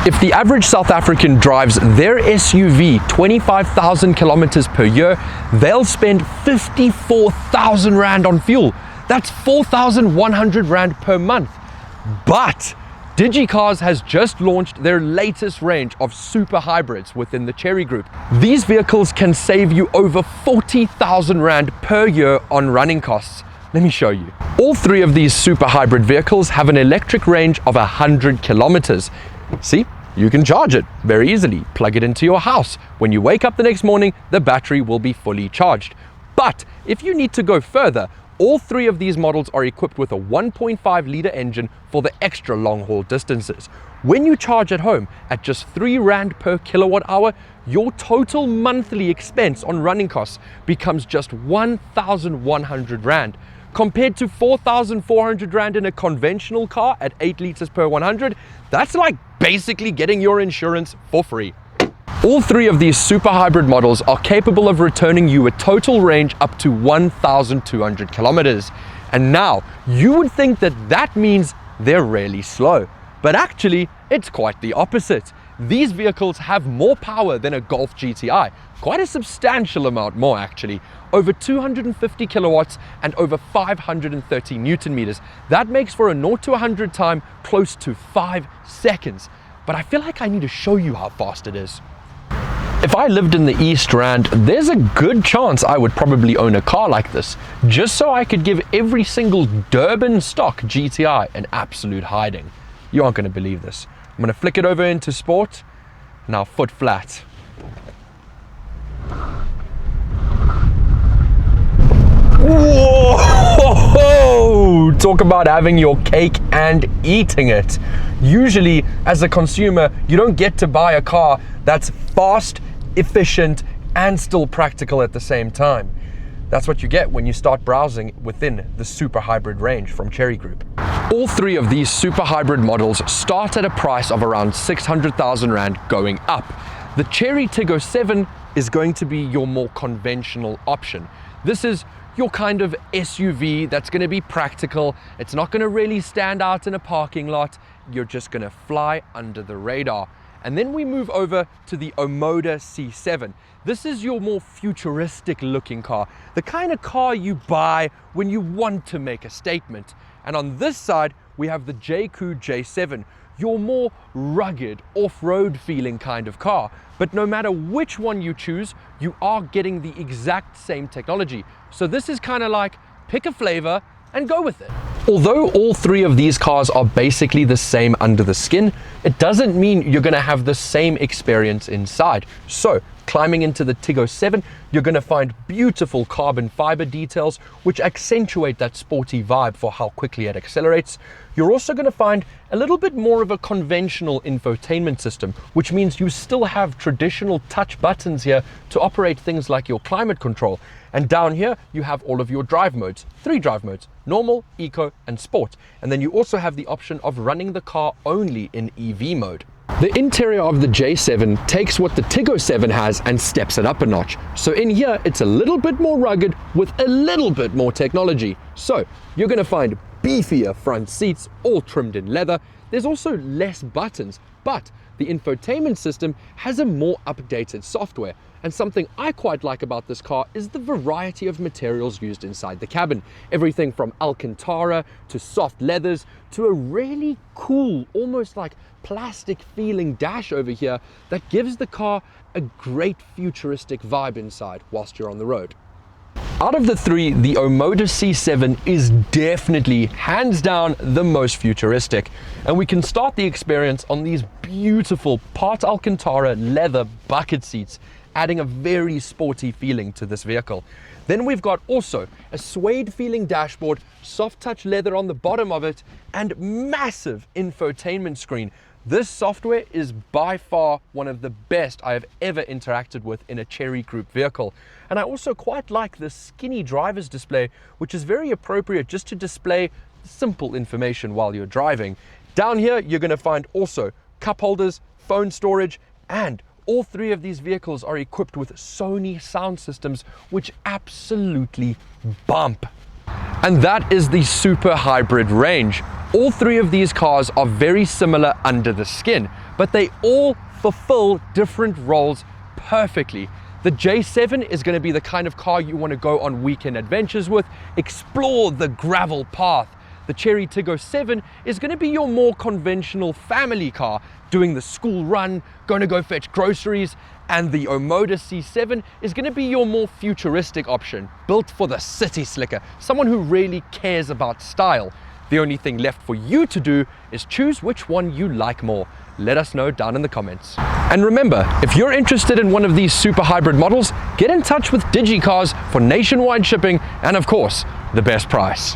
If the average South African drives their SUV 25,000 kilometers per year, they'll spend 54,000 Rand on fuel. That's 4,100 Rand per month. But Digi Cars has just launched their latest range of super hybrids within the Chery Group. These vehicles can save you over 40,000 Rand per year on running costs. Let me show you. All three of these super hybrid vehicles have an electric range of 100 kilometers. See, you can charge it very easily. Plug it into your house. When you wake up the next morning, the battery will be fully charged. But if you need to go further, all three of these models are equipped with a 1.5 litre engine for the extra long haul distances. When you charge at home at just 3 Rand per kilowatt hour, your total monthly expense on running costs becomes just 1,100 Rand. Compared to 4,400 Rand in a conventional car at 8 litres per 100, that's like basically getting your insurance for free. All three of these super hybrid models are capable of returning you a total range up to 1,200 kilometers. And now, you would think that that means they're really slow. But actually, it's quite the opposite. These vehicles have more power than a Golf GTI. Quite a substantial amount more actually. Over 250 kilowatts and over 530 Newton meters. That makes for a 0 to 100 time close to 5 seconds. But I feel like I need to show you how fast it is. If I lived in the East Rand, there's a good chance I would probably own a car like this, just so I could give every single Durban stock GTI an absolute hiding. You aren't going to believe this. I'm going to flick it over into sport. Now foot flat. Whoa! Talk about having your cake and eating it. Usually, as a consumer, you don't get to buy a car that's fast, efficient, and still practical at the same time. That's what you get when you start browsing within the super hybrid range from Chery Group. All three of these super hybrid models start at a price of around 600,000 Rand going up. The Chery Tiggo 7 is going to be your more conventional option. This is your kind of SUV that's going to be practical. It's not going to really stand out in a parking lot. You're just going to fly under the radar. And then we move over to the OMODA C7. This is your more futuristic looking car, the kind of car you buy when you want to make a statement. And on this side, we have the JAECOO J7, your more rugged, off-road feeling kind of car. But no matter which one you choose, you are getting the exact same technology. So this is kind of like pick a flavor and go with it. Although all three of these cars are basically the same under the skin, it doesn't mean you're going to have the same experience inside. So climbing into the Tiggo 7, you're going to find beautiful carbon fiber details which accentuate that sporty vibe for how quickly it accelerates. You're also going to find a little bit more of a conventional infotainment system, which means you still have traditional touch buttons here to operate things like your climate control. And down here, you have all of your drive modes, 3 drive modes, normal, eco, and sport. And then you also have the option of running the car only in EV mode. The interior of the J7 takes what the Tiggo 7 has and steps it up a notch. So in here, it's a little bit more rugged with a little bit more technology. So you're going to find beefier front seats, all trimmed in leather. There's also less buttons, but the infotainment system has a more updated software. And something I quite like about this car is the variety of materials used inside the cabin. Everything from Alcantara to soft leathers to a really cool, almost like plastic feeling dash over here that gives the car a great futuristic vibe inside whilst you're on the road. Out of the three, the OMODA C7 is definitely, hands down, the most futuristic. And we can start the experience on these beautiful part Alcantara leather bucket seats, adding a very sporty feeling to this vehicle. Then we've got also a suede feeling dashboard, soft touch leather on the bottom of it, and massive infotainment screen. This software is by far one of the best I have ever interacted with in a Chery Group vehicle. And I also quite like the skinny driver's display, which is very appropriate just to display simple information while you're driving. Down here, you're going to find also cup holders, phone storage, and all three of these vehicles are equipped with Sony sound systems, which absolutely bump. And that is the super hybrid range. All three of these cars are very similar under the skin, but they all fulfill different roles perfectly. The J7 is going to be the kind of car you want to go on weekend adventures with, explore the gravel path. The Chery Tiggo 7 is going to be your more conventional family car, doing the school run, going to go fetch groceries, and the OMODA C7 is going to be your more futuristic option, built for the city slicker, someone who really cares about style. The only thing left for you to do is choose which one you like more. Let us know down in the comments. And remember, if you're interested in one of these super hybrid models, get in touch with Digi Cars for nationwide shipping and of course, the best price.